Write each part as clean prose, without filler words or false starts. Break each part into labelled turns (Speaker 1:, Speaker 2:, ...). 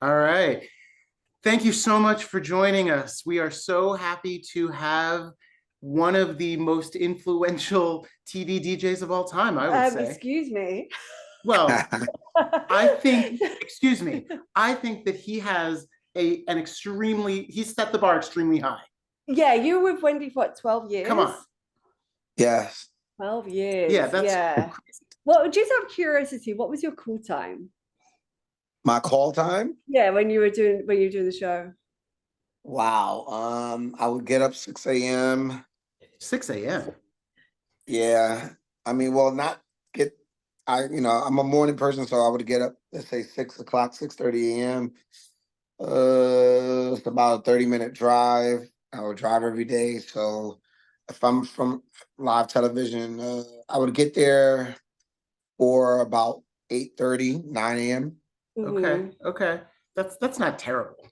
Speaker 1: All right. Thank you so much for joining us. We are so happy to have one of the most influential TV DJs of all time, I would say.
Speaker 2: Excuse me.
Speaker 1: Well, I think, excuse me, I think that he has he's set the bar extremely high.
Speaker 2: Yeah, you were with Wendy for what, 12
Speaker 1: Come
Speaker 2: years?
Speaker 1: on.
Speaker 3: Yes.
Speaker 2: 12 years.
Speaker 1: Yeah, that's
Speaker 2: Yeah. Well, just out of curiosity, what was your call time?
Speaker 3: My call time?
Speaker 2: Yeah, when you were doing the show.
Speaker 3: Wow. I would get up 6 a.m.
Speaker 1: 6 a.m.
Speaker 3: Yeah. I mean, well, not get I'm a morning person, so I would get up, let's say 6 o'clock, 6:30 a.m. It's about a 30-minute drive. I would drive every day. So if I'm from live television, I would get there for about 8:30, 9 a.m.
Speaker 1: Okay, okay. That's not terrible.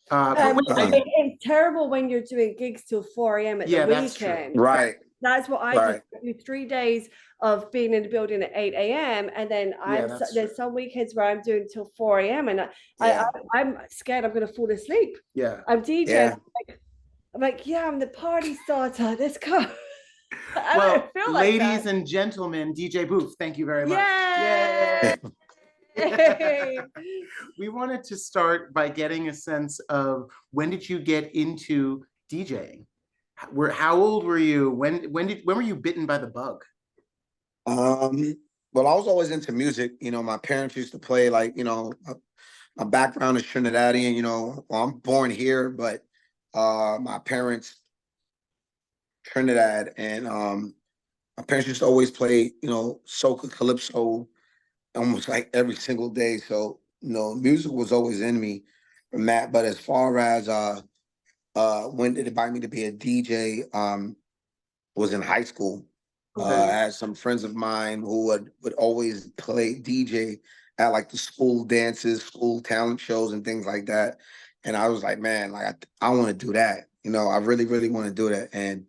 Speaker 1: But wait,
Speaker 2: It's terrible when you're doing gigs till 4 a.m. at the
Speaker 1: that's true.
Speaker 2: weekend.
Speaker 3: Right.
Speaker 2: That's what I
Speaker 3: Right.
Speaker 2: do. 3 days of being in the building at 8 a.m. and then
Speaker 1: that's
Speaker 2: there's
Speaker 1: true.
Speaker 2: some weekends where I'm doing till 4 a.m. and
Speaker 3: Yeah.
Speaker 2: I'm scared I'm gonna fall asleep.
Speaker 1: Yeah.
Speaker 2: I'm DJing.
Speaker 3: Yeah.
Speaker 2: I'm like, yeah, I'm the party starter. Let's go. I
Speaker 1: Well,
Speaker 2: don't feel like
Speaker 1: ladies
Speaker 2: that.
Speaker 1: and gentlemen, DJ Boof, thank you very much.
Speaker 2: Yay!
Speaker 1: We wanted to start by getting a sense of when did you get into DJing? How old were you? When were you bitten by the bug?
Speaker 3: Well, I was always into music. My parents used to play my background is Trinidadian, well, I'm born here, but my parents Trinidad and my parents used to always play, soca calypso almost like every single day. So, music was always in me from that. But as far as when did it invite me to be a DJ, was in high school. I had some friends of mine who would always play DJ at like the school dances, school talent shows, and things like that. And I was like, man, like I want to do that. I really, really want to do that. And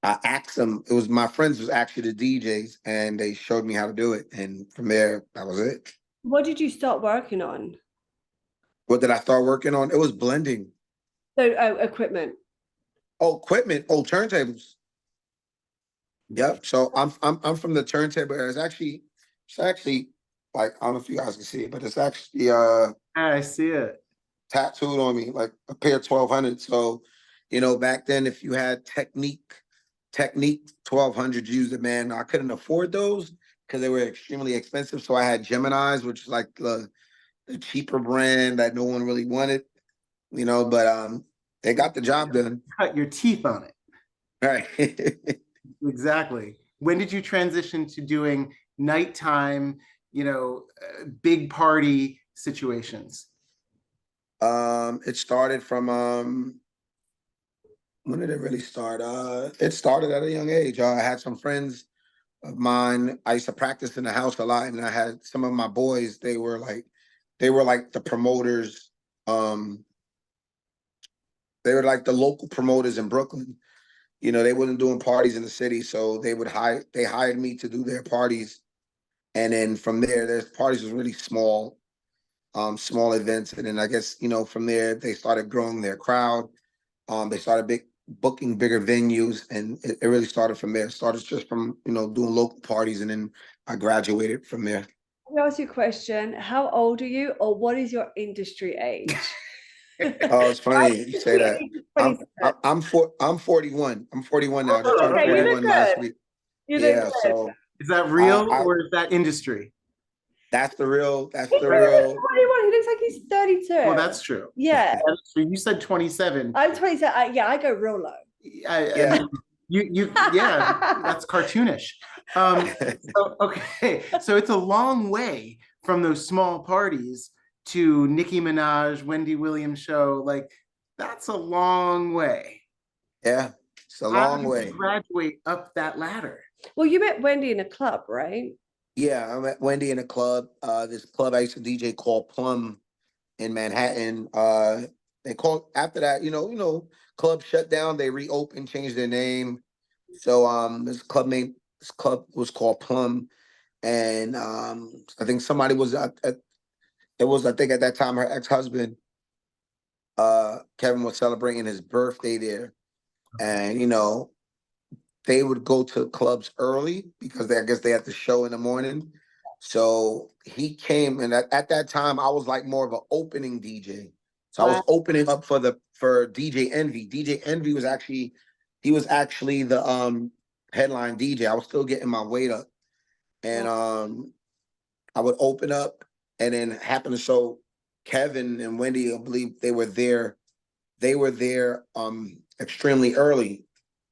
Speaker 3: I asked them. It was my friends was actually the DJs, and they showed me how to do it. And from there, that was it.
Speaker 2: What did you start working on?
Speaker 3: What did I start working on? It was blending.
Speaker 2: So equipment.
Speaker 3: Oh, equipment. Oh, turntables. Yep. So I'm from the turntable area. It's actually like I don't know if you guys can see it, but it's actually
Speaker 1: I see it.
Speaker 3: tattooed on me like a pair of 1200. So, back then if you had Technique 1200 used it, man. I couldn't afford those because they were extremely expensive. So I had Gemini's, which is like the cheaper brand that no one really wanted, but they got the job done.
Speaker 1: Cut your teeth on it.
Speaker 3: Right.
Speaker 1: Exactly. When did you transition to doing nighttime, big party situations?
Speaker 3: It started from when did it really start? It started at a young age. I had some friends of mine. I used to practice in the house a lot, and I had some of my boys. They were like the promoters. They were like the local promoters in Brooklyn. They wasn't doing parties in the city, so they hired me to do their parties. And then from there, their parties was really small events. And then I guess, from there they started growing their crowd. They started booking bigger venues, and it really started from there. It started just from, doing local parties, and then I graduated from there.
Speaker 2: Let me ask you a question. How old are you, or what is your industry age?
Speaker 3: Oh, it's funny you say that. I'm 41. I'm 41 now. I just turned
Speaker 2: Okay, you look
Speaker 3: 41 last
Speaker 2: good.
Speaker 3: week.
Speaker 2: You look
Speaker 3: Yeah,
Speaker 2: good.
Speaker 3: so
Speaker 1: Is that real
Speaker 3: I
Speaker 1: or is that industry?
Speaker 3: that's the real. That's
Speaker 2: He's
Speaker 3: the
Speaker 2: not even
Speaker 3: real.
Speaker 2: 21. He looks like he's 32.
Speaker 1: Well, that's true.
Speaker 2: Yeah.
Speaker 1: So you said 27.
Speaker 2: I'm 27. Yeah, I go real low.
Speaker 1: I mean, yeah, that's cartoonish. So it's a long way from those small parties to Nicki Minaj, Wendy Williams show. Like, that's a long way.
Speaker 3: Yeah, it's a
Speaker 1: How
Speaker 3: long
Speaker 1: did
Speaker 3: way.
Speaker 1: you graduate up that ladder?
Speaker 2: Well, you met Wendy in a club, right?
Speaker 3: Yeah, I met Wendy in a club. This club I used to DJ called Plum in Manhattan. They called after that, club shut down. They reopened, changed their name. So this club was called Plum, and I think somebody was it was, I think at that time, her ex-husband, Kevin, was celebrating his birthday there. And, you know, they would go to clubs early because I guess they had the show in the morning. So he came, and at that time, I was like more of an opening DJ. So I was
Speaker 2: Wow.
Speaker 3: opening up for DJ Envy. DJ Envy was actually, he was actually the headline DJ. I was still getting my weight up. And I would open up, and then happen to show Kevin and Wendy, I believe they were there. They were there extremely early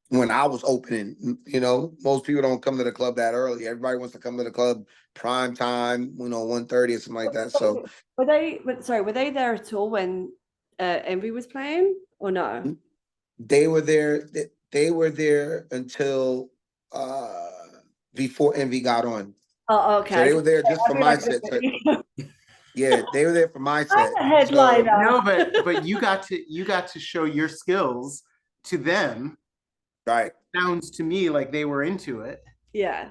Speaker 3: when I was opening. You know, most people don't come to the club that early. Everybody wants to come to the club prime time, you know, 1:30 or something like that. So
Speaker 2: were they there at all when Envy was playing or no?
Speaker 3: they were there. They were there until before Envy got on.
Speaker 2: Oh, okay.
Speaker 3: So they were there just for my set. Yeah, they were there for my set.
Speaker 2: I'm a headliner.
Speaker 3: So,
Speaker 1: No, but you got to show your skills to them.
Speaker 3: Right.
Speaker 1: Sounds to me like they were into it.
Speaker 2: Yeah.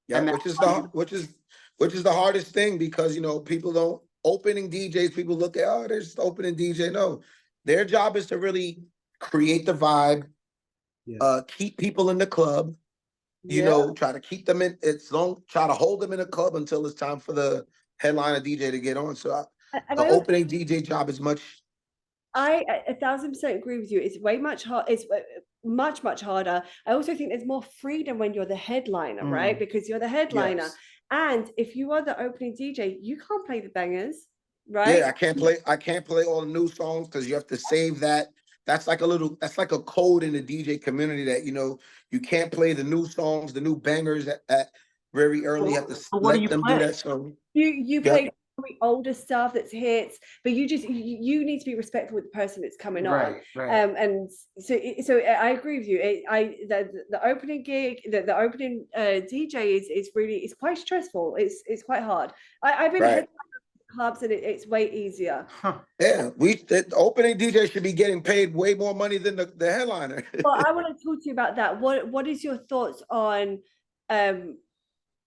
Speaker 3: Yeah,
Speaker 1: And
Speaker 3: which is the hardest thing, because, you know, people don't, opening DJs, people look at, oh, they're just opening DJ. No, their job is to really create the vibe, keep people in the club, you know, try to keep them in, try to hold them in a club until it's time for the headliner DJ to get on. So the opening DJ job is much.
Speaker 2: I 1000% agree with you. It's way much hard. It's much harder. I also think there's more freedom when you're the headliner, right? Because you're the headliner. Yes. And if you are the opening DJ, you can't play the bangers, right?
Speaker 3: Yeah, I can't play all the new songs, because you have to save that. That's like a code in the DJ community that, you know, you can't play the new songs, the new bangers at very early. You have to let them do that. So
Speaker 2: you play older stuff that's hits, but you need to be respectful with the person that's coming on. Right. And so I agree with you. The opening gig, the opening DJ is really, it's quite stressful. It's quite hard. I've been headlining clubs, and it's way easier.
Speaker 3: Yeah, the opening DJ should be getting paid way more money than the headliner.
Speaker 2: Well, I want to talk to you about that. What is your thoughts on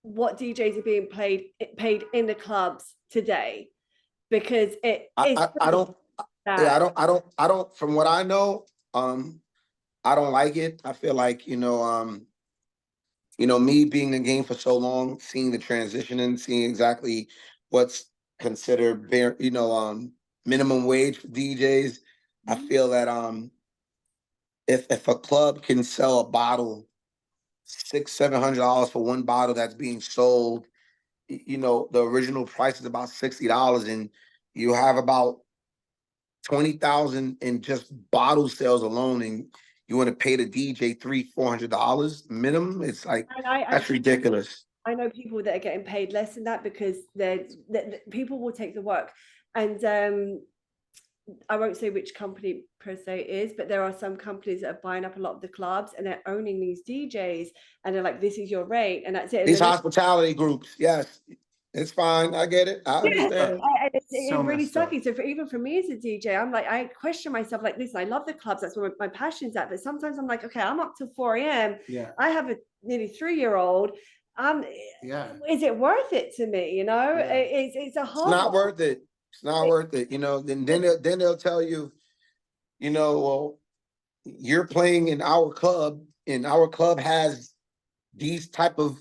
Speaker 2: what DJs are being paid in the clubs today? Because I
Speaker 3: don't, from what I know, I don't like it. I feel like, you know, me being in the game for so long, seeing the transition and seeing exactly what's considered minimum wage for DJs. I feel that if a club can sell a bottle $600-700 for one bottle that's being sold, you know, the original price is about $60, and you have about 20,000 in just bottle sales alone, and you want to pay the DJ $300-400 minimum. It's like, that's ridiculous.
Speaker 2: I know people that are getting paid less than that because people will take the work. And I won't say which company per se is, but there are some companies that are buying up a lot of the clubs, and they're owning these DJs, and they're like, this is your rate, and that's it.
Speaker 3: These hospitality groups, yes, it's fine. I get it. I understand.
Speaker 2: It's really sucky. So even for me as a DJ, I'm like, I question myself like this. I love the clubs. That's where my passion's at. But sometimes I'm like, okay, I'm up till 4 a.m. Yeah. I have a nearly 3-year-old. Is it worth it to me? You know, it's a hard.
Speaker 3: It's not worth it. It's not worth it. You know, then they'll tell you, you know, well, you're playing in our club, and our club has these type of,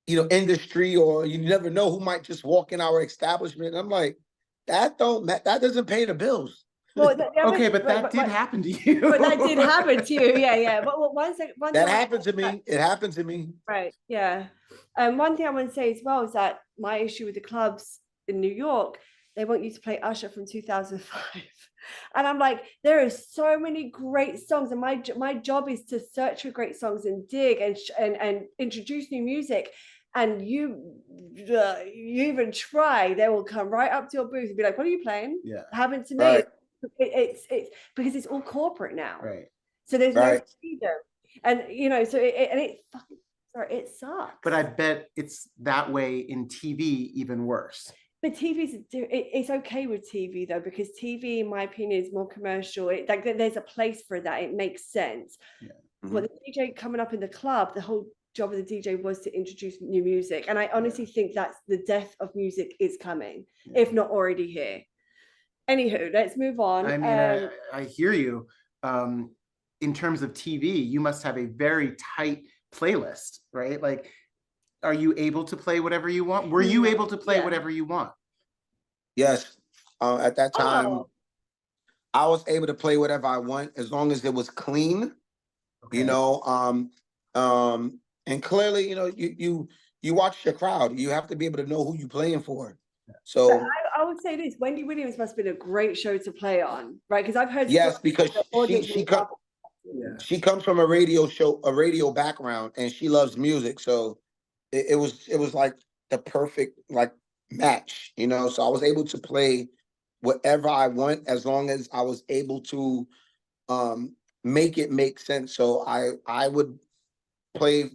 Speaker 3: you know, industry, or you never know who might just walk in our establishment. And I'm like, that doesn't pay the bills.
Speaker 1: Well, okay, but that did happen to you.
Speaker 2: But that did happen to you, yeah. But one
Speaker 3: that happened to me. It happened to me.
Speaker 2: Right, yeah. One thing I want to say as well is that my issue with the clubs in New York, they want you to play Usher from 2005. And I'm like, there are so many great songs, and my job is to search for great songs and dig and introduce new music. And you even try, they will come right up to your booth and be like, what are you playing? Yeah. Happened to me. Right. It's because it's all corporate now. Right. So there's no freedom. And you know, so it sucks.
Speaker 1: But I bet it's that way in TV even worse.
Speaker 2: But it's okay with TV though, because TV, in my opinion, is more commercial. Like there's a place for that. It makes sense. Yeah. Well, the DJ coming up in the club, the whole job of the DJ was to introduce new music. And I honestly think that's the death of music is coming, if not already here. Anywho, let's move on.
Speaker 1: I mean, I hear you. In terms of TV, you must have a very tight playlist, right? Like, are you able to play whatever you want? Were you able to play whatever you want?
Speaker 3: Yes. At that time,
Speaker 2: Oh.
Speaker 3: I was able to play whatever I want as long as it was clean,
Speaker 1: Okay.
Speaker 3: you know. And clearly, you know, you watch your crowd. You have to be able to know who you're playing for. So
Speaker 2: I would say this: Wendy Williams must have been a great show to play on, right? Because I've heard
Speaker 3: yes, because she comes from a radio background, and she loves music. So it was like the perfect like match, you know. So I was able to play whatever I want as long as I was able to make it make sense. So I would play.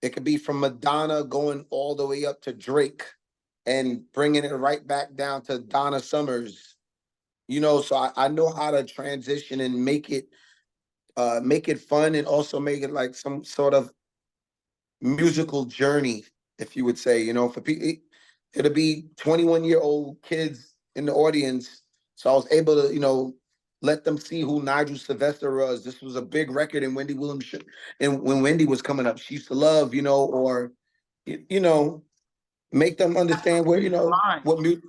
Speaker 3: It could be from Madonna going all the way up to Drake, and bringing it right back down to Donna Summers. You know, so I know how to transition and make it fun, and also make it like some sort of musical journey, if you would say, you know, for people. It'll be 21-year-old kids in the audience. So I was able to, you know, let them see who Nigel Sylvester was. This was a big record in Wendy Williams, and when Wendy was coming up, she used to love, you know, or, you know, make them understand where, you know, what music.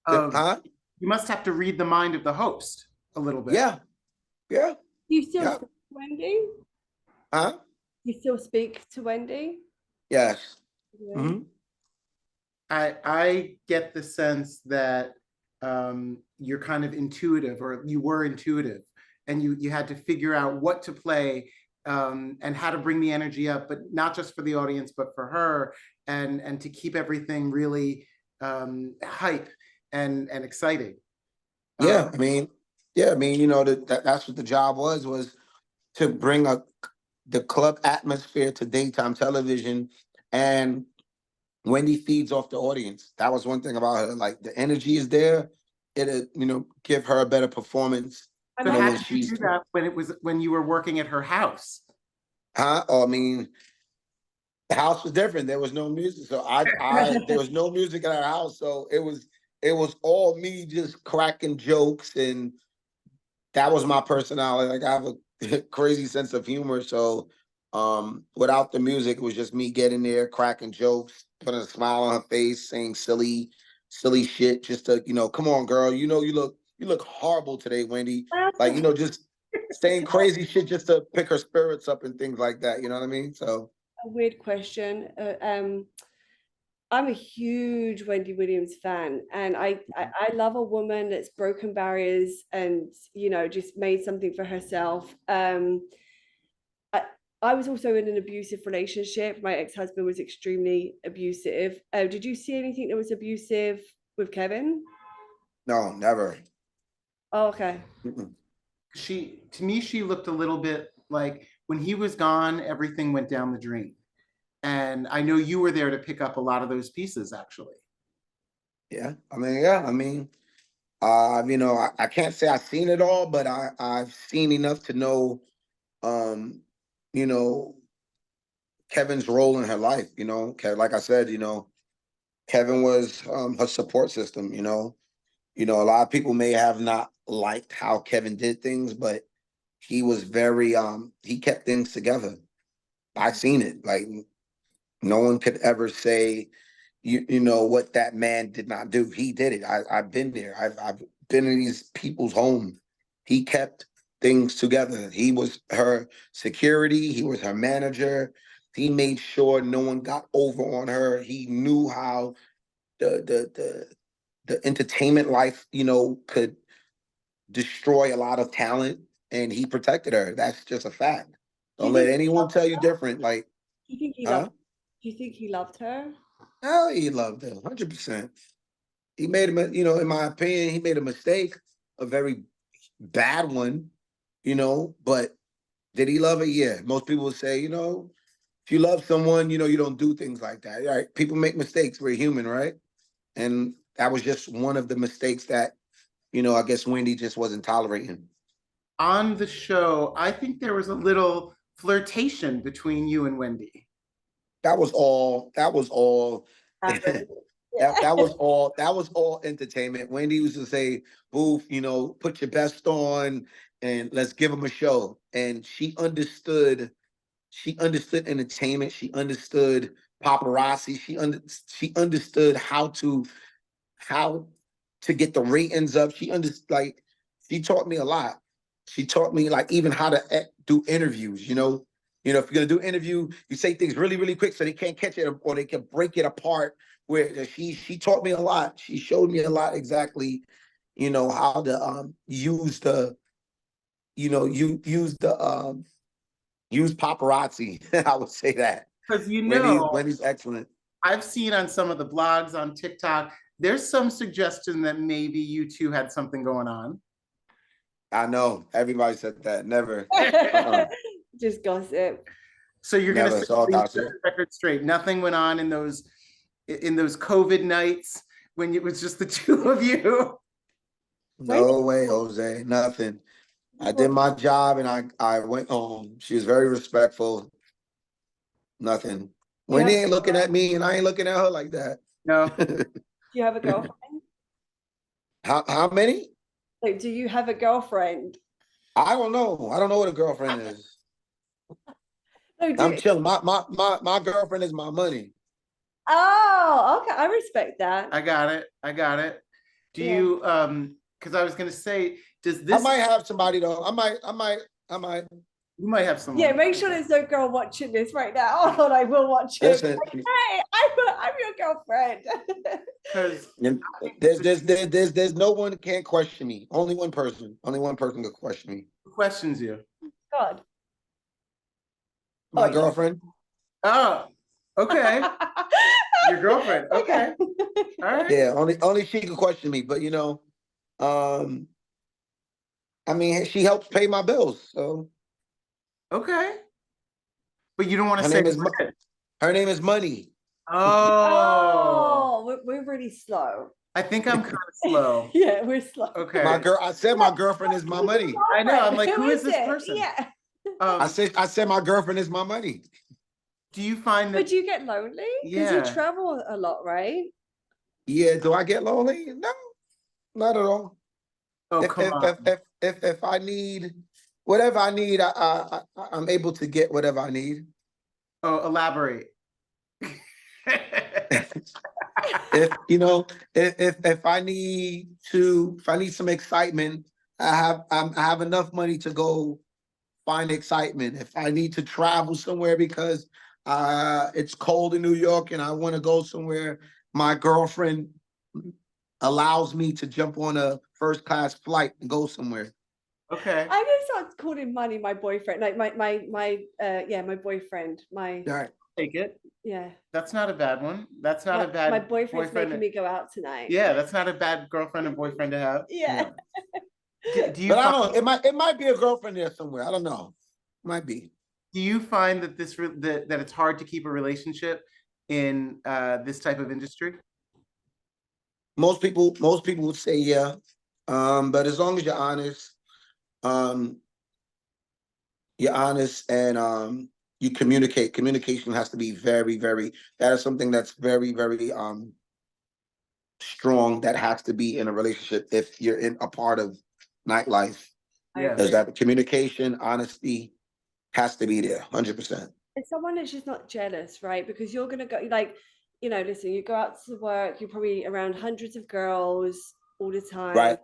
Speaker 1: You must have to read the mind of the host a little bit.
Speaker 3: Yeah.
Speaker 2: You still speak to Wendy?
Speaker 3: Huh?
Speaker 2: You still speak to Wendy?
Speaker 3: Yes.
Speaker 2: Yeah.
Speaker 3: Mm-hmm.
Speaker 1: I get the sense that you're kind of intuitive, or you were intuitive, and you had to figure out what to play and how to bring the energy up, but not just for the audience, but for her, and to keep everything really hype and exciting.
Speaker 3: Yeah, I mean, you know, that's what the job was to bring the club atmosphere to daytime television, and Wendy feeds off the audience. That was one thing about her. Like, the energy is there. It'll, you know, give her a better performance.
Speaker 1: And how did you do that when you were working at her house?
Speaker 3: Huh? Oh, I mean, the house was different. There was no music, so there was no music in our house. So it was all me just cracking jokes, and that was my personality. Like, I have a crazy sense of humor. So without the music, it was just me getting there, cracking jokes, putting a smile on her face, saying silly shit, just to, you know, come on, girl, you know, you look horrible today, Wendy. Like, you know, just saying crazy shit just to pick her spirits up and things like that. You know what I mean? So
Speaker 2: a weird question. I'm a huge Wendy Williams fan, and I love a woman that's broken barriers and, you know, just made something for herself. I was also in an abusive relationship. My ex-husband was extremely abusive. Did you see anything that was abusive with Kevin?
Speaker 3: no, never.
Speaker 2: Oh, okay.
Speaker 3: Mm-mm.
Speaker 1: To me, she looked a little bit like when he was gone, everything went down the drain. And I know you were there to pick up a lot of those pieces, actually.
Speaker 3: Yeah, I mean, you know, I can't say I've seen it all, but I've seen enough to know, you know, Kevin's role in her life. You know, like I said, you know, Kevin was her support system. You know, a lot of people may have not liked how Kevin did things, but he was very he kept things together. I've seen it. Like, no one could ever say, you know, what that man did not do. He did it. I've been there. I've been in these people's home. He kept things together. He was her security. He was her manager. He made sure no one got over on her. He knew how the entertainment life, you know, could destroy a lot of talent, and he protected her. That's just a fact. Don't let anyone tell you different. Like,
Speaker 2: Do you think he
Speaker 3: huh?
Speaker 2: loved? Do you think he loved her?
Speaker 3: Hell, he loved her 100%. He made him, you know, in my opinion, he made a mistake, a very bad one, you know. But did he love her? Yeah. Most people would say, you know, if you love someone, you know, you don't do things like that. Right? People make mistakes. We're human, right? And that was just one of the mistakes that, you know, I guess Wendy just wasn't tolerating.
Speaker 1: On the show, I think there was a little flirtation between you and Wendy.
Speaker 3: that was all. That was all.
Speaker 2: Happened.
Speaker 3: That was all. That was all entertainment. Wendy used to say, "Boof, you know, put your best on and let's give them a show." And she understood. She understood entertainment. She understood paparazzi. She understood how to get the ratings up. She understood, like, she taught me a lot. She taught me, like, even how to do interviews. If you're gonna do an interview, you say things really, really quick so they can't catch it or they can break it apart. Where she taught me a lot. She showed me a lot exactly, how to use the, use paparazzi. I would say that.
Speaker 1: Because
Speaker 3: Wendy's excellent.
Speaker 1: I've seen on some of the blogs on TikTok, there's some suggestion that maybe you two had something going on.
Speaker 3: I know everybody said that. Never.
Speaker 2: Just gossip.
Speaker 1: So you're
Speaker 3: Never.
Speaker 1: gonna
Speaker 3: It's all
Speaker 1: set
Speaker 3: gossip.
Speaker 1: the record straight. Nothing went on in those COVID nights when it was just the two of you.
Speaker 3: No way, Jose. Nothing. I did my job and I went home. She was very respectful. Nothing. Wendy ain't looking at me and I ain't looking at her like that.
Speaker 1: No.
Speaker 2: Do you have a girlfriend?
Speaker 3: How many?
Speaker 2: Like, do you have a girlfriend?
Speaker 3: I don't know. I don't know what a girlfriend is.
Speaker 2: No,
Speaker 3: I'm chilling. My girlfriend is my money.
Speaker 2: Oh, okay. I respect that.
Speaker 1: I got it. Do you because I was gonna say, does this
Speaker 3: I might have somebody though. I might.
Speaker 1: you might have someone.
Speaker 2: Yeah, make sure there's no girl watching this right now. Or I will watch it.
Speaker 3: Listen,
Speaker 2: Like, hey, I'm your girlfriend.
Speaker 1: Because
Speaker 3: there's no one that can't question me. Only one person. Only one person can question me.
Speaker 1: who questions you?
Speaker 2: God.
Speaker 3: My girlfriend.
Speaker 1: Oh, okay. Your girlfriend. Okay. All right.
Speaker 3: Yeah, only she can question me. But I mean, she helps pay my bills. So
Speaker 1: Okay. But you don't want to
Speaker 3: her
Speaker 1: say
Speaker 3: name is her name is Money.
Speaker 1: Oh,
Speaker 2: We're really slow.
Speaker 1: I think I'm kind of slow.
Speaker 2: Yeah, we're slow.
Speaker 1: Okay.
Speaker 3: I said my girlfriend is my money.
Speaker 1: I know. I'm like, who is this person?
Speaker 2: Yeah.
Speaker 3: I said my girlfriend is my money.
Speaker 1: Do you find that?
Speaker 2: But do you get lonely? Because
Speaker 1: Yeah.
Speaker 2: you travel a lot, right?
Speaker 3: Yeah, do I get lonely? No, not at all.
Speaker 1: Oh, come on.
Speaker 3: If I need whatever I need, I'm able to get whatever I need.
Speaker 1: Oh, elaborate.
Speaker 3: If I need some excitement, I have enough money to go find excitement. If I need to travel somewhere because it's cold in New York and I want to go somewhere, my girlfriend allows me to jump on a first class flight and go somewhere.
Speaker 1: Okay.
Speaker 2: I'm gonna start calling Money my boyfriend. Like my boyfriend.
Speaker 3: All right.
Speaker 1: Take it.
Speaker 2: Yeah.
Speaker 1: That's not a bad one. That's not a bad
Speaker 2: My boyfriend's making me go out tonight.
Speaker 1: Yeah, that's not a bad girlfriend and boyfriend to have.
Speaker 2: Yeah.
Speaker 1: Do you
Speaker 3: But I don't know. It might be a girlfriend there somewhere. I don't know. Might be.
Speaker 1: Do you find that that it's hard to keep a relationship in this type of industry?
Speaker 3: Most people would say yeah. But as long as you're honest, and you communicate. Communication has to be very, very, that is something that's very, very strong that has to be in a relationship if you're in a part of nightlife.
Speaker 1: Yeah.
Speaker 3: There's that communication, honesty has to be there, 100%.
Speaker 2: And someone that's just not jealous, right? Because you're gonna go like, listen, you go out to work, you're probably around hundreds of girls all the time.
Speaker 3: Right.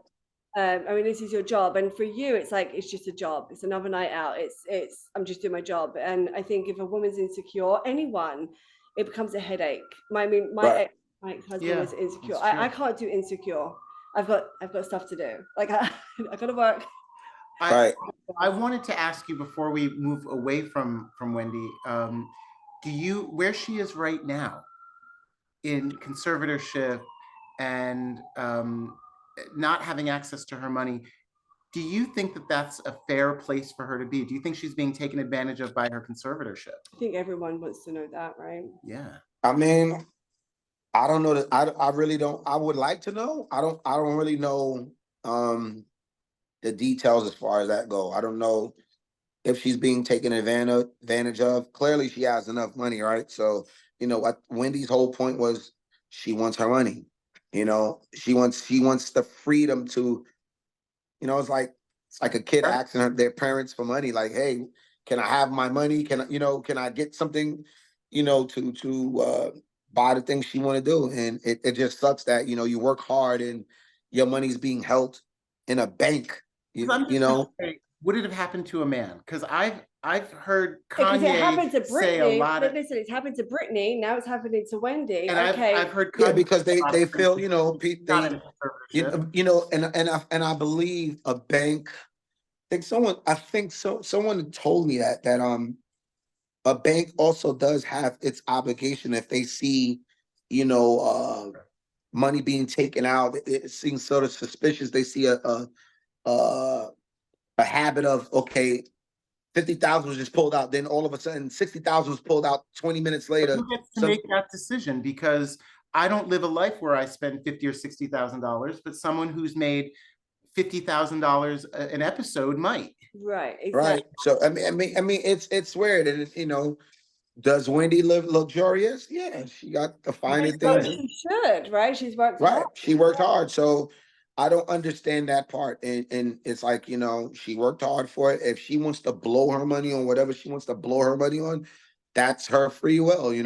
Speaker 2: I mean, this is your job, and for you, it's like it's just a job. It's another night out. It's I'm just doing my job. And I think if a woman's insecure, anyone, it becomes a headache. My ex-husband was insecure. I can't do insecure. I've got stuff to do. Like I got to work.
Speaker 3: Right.
Speaker 1: I wanted to ask you before we move away from Wendy. Where she is right now in conservatorship and not having access to her money, do you think that that's a fair place for her to be? Do you think she's being taken advantage of by her conservatorship?
Speaker 2: I think everyone wants to know that, right?
Speaker 1: Yeah.
Speaker 3: I mean, I don't know that. I really don't. I would like to know. I don't really know the details as far as that go. I don't know if she's being taken advantage of. Clearly, she has enough money, right? So, what Wendy's whole point was, she wants her money. She wants the freedom to, it's like a kid asking their parents for money, like, hey, can I have my money? Can I get something, to buy the things she want to do? And it just sucks that, you work hard and your money's being held in a bank,
Speaker 1: I'm just gonna say, would it have happened to a man? Because I've heard
Speaker 2: Because it happened to
Speaker 1: Kanye say a
Speaker 2: Britney.
Speaker 1: lot of,
Speaker 2: Listen, it's happened to Britney. Now it's happening to Wendy.
Speaker 1: and
Speaker 2: Okay.
Speaker 1: I've heard
Speaker 3: yeah,
Speaker 1: Kanye
Speaker 3: because
Speaker 1: say a lot
Speaker 3: they
Speaker 1: of
Speaker 3: feel,
Speaker 1: things. Not in conservatorship.
Speaker 3: and I believe a bank. I think someone told me that a bank also does have its obligation if they see, money being taken out. It seems sort of suspicious. They see a habit of, okay, 50,000 was just pulled out, then all of a sudden 60,000 was pulled out 20 minutes
Speaker 1: But
Speaker 3: later.
Speaker 1: who gets to make that decision? Because I don't live a life where I spend $50,000 or $60,000, but someone who's made $50,000 an episode might.
Speaker 2: Right. Exactly.
Speaker 3: Right. So I mean, it's weird, and does Wendy live luxurious? Yeah, she got the finer
Speaker 2: Well,
Speaker 3: things.
Speaker 2: she should, right? She's worked
Speaker 3: Right.
Speaker 2: hard.
Speaker 3: She worked hard. So I don't understand that part. And it's like, she worked hard for it. If she wants to blow her money on whatever she wants to blow her money on, that's her free will, It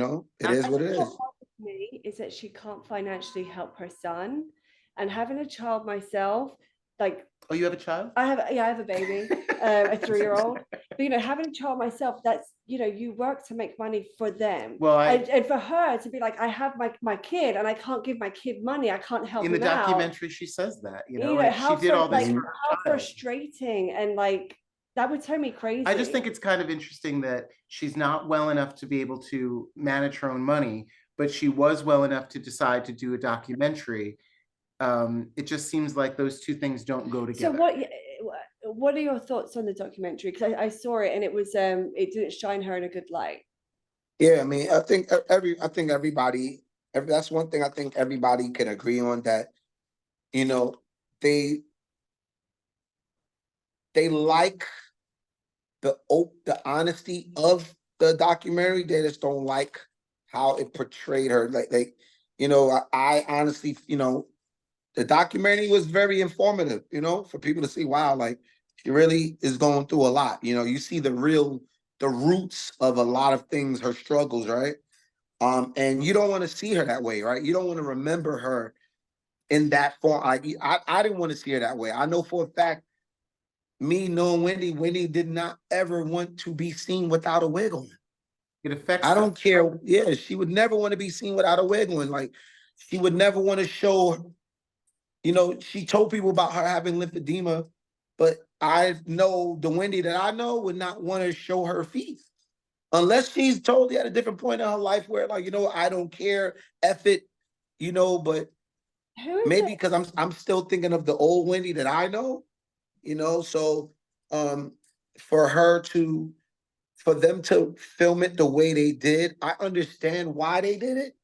Speaker 3: is what it
Speaker 2: What
Speaker 3: is.
Speaker 2: bothers me is that she can't financially help her son. And having a child myself, like,
Speaker 1: Oh, you have a child?
Speaker 2: I have a baby, a 3-year-old. But having a child myself, that's you work to make money for them.
Speaker 1: Well,
Speaker 2: and for her to be like, I have my kid and I can't give my kid money, I can't help
Speaker 1: in the
Speaker 2: him out.
Speaker 1: documentary, she says that,
Speaker 2: How
Speaker 1: she did all this for her
Speaker 2: how
Speaker 1: child.
Speaker 2: frustrating, and like that would turn me crazy.
Speaker 1: I just think it's kind of interesting that she's not well enough to be able to manage her own money, but she was well enough to decide to do a documentary. It just seems like those two things don't go together.
Speaker 2: So what are your thoughts on the documentary? Because I saw it and it was it didn't shine her in a good light.
Speaker 3: Yeah, I mean, I think everybody, that's one thing I think everybody can agree on, that, they like the honesty of the documentary. They just don't like how it portrayed her. I honestly, the documentary was very informative, for people to see, wow, like, she really is going through a lot. You see the roots of a lot of things, her struggles, right? And you don't want to see her that way, right? You don't want to remember her in that form. Like, I didn't want to see her that way. I know for a fact, me knowing Wendy did not ever want to be seen without a wig on.
Speaker 1: It affects
Speaker 3: I don't care. Yeah, she would never want to be seen without a wig on. Like, she would never want to show, she told people about her having lymphedema, but I know the Wendy that I know would not want to show her feet. Unless she's totally at a different point in her life where, like, I don't care, F it, but maybe because I'm still thinking of the old Wendy that I know, so for them to film it the way they did, I understand why they did it,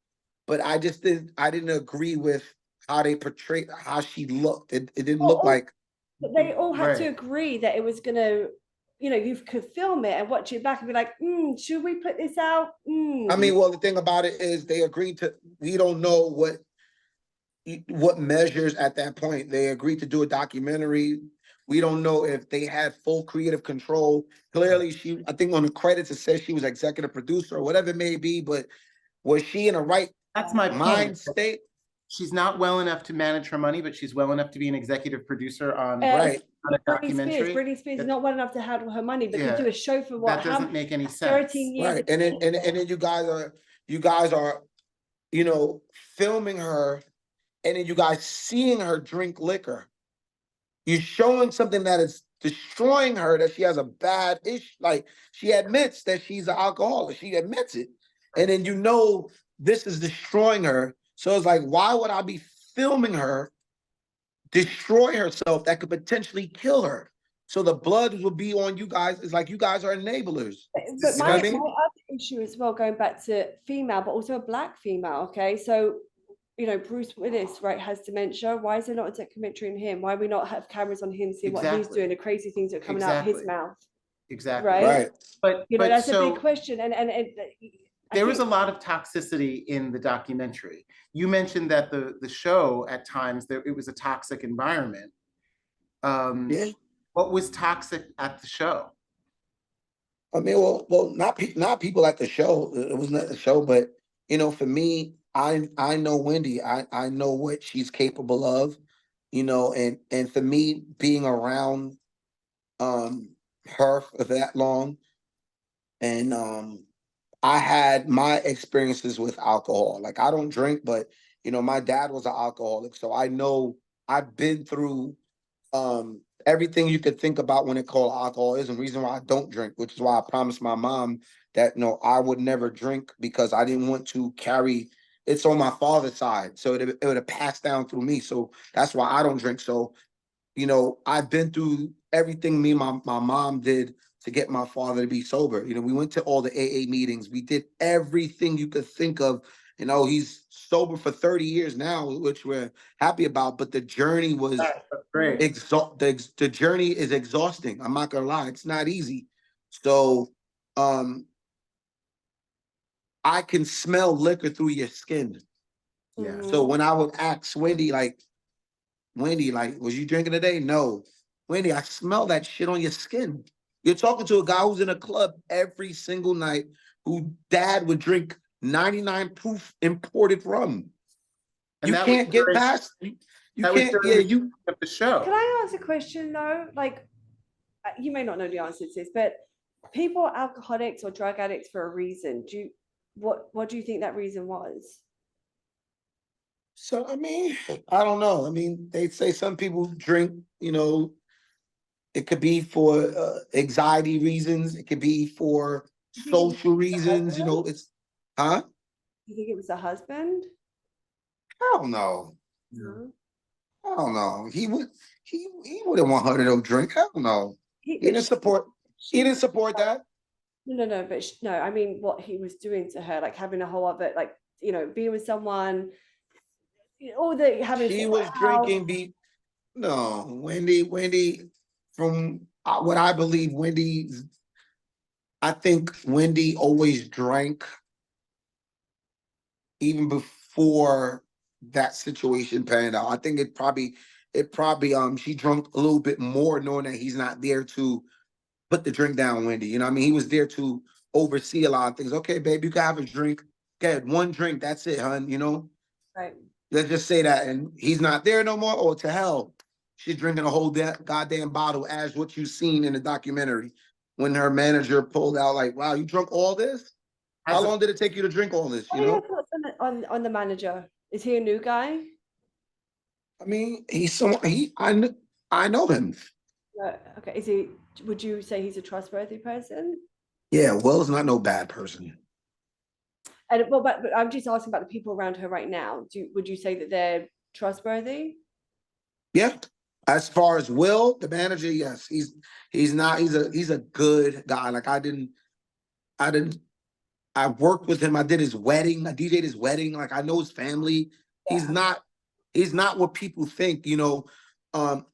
Speaker 3: but I didn't agree with how they portrayed how she looked. It didn't look like.
Speaker 2: But they all had to agree that it was gonna, you could film it and watch it back and be like, should we put this out?
Speaker 3: I mean, well, the thing about it is they agreed to. We don't know what measures at that point. They agreed to do a documentary. We don't know if they had full creative control. Clearly, I think on the credits it says she was executive producer or whatever it may be, but was she in a right
Speaker 1: That's my
Speaker 3: mind state?
Speaker 1: She's not well enough to manage her money, but she's well enough to be an executive producer on
Speaker 3: right.
Speaker 1: a documentary.
Speaker 2: Britney Spears is not well enough to handle her money, but to do a show for what?
Speaker 1: That doesn't make any sense.
Speaker 2: 13 years.
Speaker 3: Right. And then you guys are, filming her, and then you guys seeing her drink liquor. You're showing something that is destroying her, that she has a bad issue. Like, she admits that she's an alcoholic. She admits it. And then this is destroying her. So it's like, why would I be filming her destroy herself that could potentially kill her? So the blood will be on you guys. It's like you guys are enablers.
Speaker 2: But my other issue as well, going back to female, but also a Black female, okay? So, Bruce Willis, right, has dementia. Why is there not a documentary on him? Why do we not have cameras on him, seeing what he's doing, the crazy things that are coming out of his mouth?
Speaker 1: exactly.
Speaker 2: right?
Speaker 3: Right.
Speaker 1: But
Speaker 2: That's a
Speaker 1: so
Speaker 2: big question. And I
Speaker 1: there was a
Speaker 2: think,
Speaker 1: lot of toxicity in the documentary. You mentioned that the show at times there it was a toxic environment. Um,
Speaker 3: Yeah.
Speaker 1: what was toxic at the show?
Speaker 3: I mean, well, not people at the show. It was not the show, but for me, I know Wendy. I know what she's capable of. And for me, being around um her for that long, and I had my experiences with alcohol. Like I don't drink, but my dad was an alcoholic, so I know I've been through everything you could think about when it called alcoholism. Reason why I don't drink, which is why I promised my mom that I would never drink because I didn't want to carry it's on my father's side. So it would have passed down through me. So that's why I don't drink. So, I've been through everything me and my mom did to get my father to be sober. We went to all the AA meetings. We did everything you could think of. He's sober for 30 years now, which we're happy about. But the journey was
Speaker 1: That's great.
Speaker 3: the journey is exhausting. I'm not gonna lie, it's not easy. So I can smell liquor through your skin.
Speaker 1: Yeah.
Speaker 3: So when I would ask Wendy, was you drinking today? No. Wendy, I smell that shit on your skin. You're talking to a guy who's in a club every single night, who dad would drink 99 proof imported rum.
Speaker 1: And
Speaker 3: You
Speaker 1: that was
Speaker 3: can't get
Speaker 1: during,
Speaker 3: past. You
Speaker 1: that was
Speaker 3: can't.
Speaker 1: during
Speaker 3: Yeah,
Speaker 1: the
Speaker 3: you.
Speaker 1: of the show.
Speaker 2: can I ask a question though? Like, you may not know the answer to this, but people are alcoholics or drug addicts for a reason. What do you think that reason was?
Speaker 3: So I mean, I don't know. I mean, they say some people drink. It could be for anxiety reasons. It could be for
Speaker 2: Do you think it was
Speaker 3: social
Speaker 2: the
Speaker 3: reasons.
Speaker 2: husband?
Speaker 3: It's huh?
Speaker 2: Do you think it was the husband?
Speaker 3: I don't know.
Speaker 2: No.
Speaker 3: I don't know. He wouldn't want her to no drink. I don't know.
Speaker 2: He,
Speaker 3: He
Speaker 2: but
Speaker 3: didn't
Speaker 2: she,
Speaker 3: support. He didn't support that.
Speaker 2: no, but no, I mean what he was doing to her, like having a whole other, like, being with someone, all the having
Speaker 3: She
Speaker 2: sex
Speaker 3: was
Speaker 2: at the house.
Speaker 3: drinking. No, Wendy. From what I believe, I think Wendy always drank even before that situation panned out. I think it probably she drunk a little bit more knowing that he's not there to put the drink down, Wendy. You know what I mean? He was there to oversee a lot of things. Okay, babe, you can have a drink. Get one drink, that's it, hun.
Speaker 2: Right.
Speaker 3: Let's just say that. And he's not there no more. Oh, to hell. She's drinking a whole goddamn bottle, as what you've seen in the documentary. When her manager pulled out, like, wow, you drunk all this? How
Speaker 1: As a
Speaker 3: long did it take you to drink all this?
Speaker 2: What are your thoughts on the manager? Is he a new guy?
Speaker 3: I mean, he's someone I know him.
Speaker 2: Okay. Is he? Would you say he's a trustworthy person?
Speaker 3: Yeah, Will's not no bad person.
Speaker 2: And well, but I'm just asking about the people around her right now. Would you say that they're trustworthy?
Speaker 3: Yeah. As far as Will, the manager, yes. He's not, he's a good guy. Like I didn't I worked with him. I did his wedding. I DJ'd his wedding. Like I know his family. He's
Speaker 2: Yeah.
Speaker 3: not he's not what people think. Um